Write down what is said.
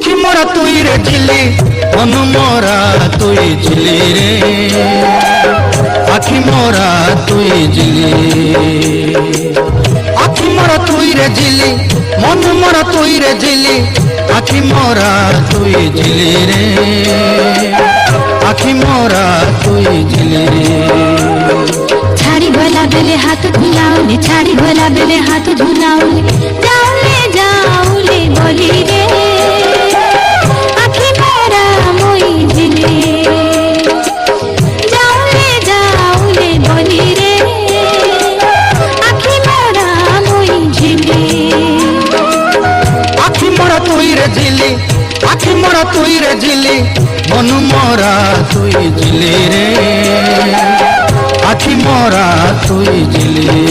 আখি মরা তুই রে ঝিলি মন মরা তুই ঝিলি রে আখি মরা তুই ঝিলি আখি মরা তুই রে ঝিলি মন মরা তুই রে ঝিলি আখি মরা তুই ঝিলি রে আখি মরা তুই ঝিলি রে ছাড়ি গলা বেলে হাত ধুলাউলে ছাড়ি গলা বেলে হাত ধুলাউলে যাওলে যাওলে বলি রে আখি মরা মই ঝিলি যাওলে যাওলে বলি রে আখি মরা মই ঝিলি আখি মরা তুই রে ঝিলি আখি মরা তুই রে ঝিলি মন মরা তুই ঝিলি রে আখি মরা তুই ঝিলি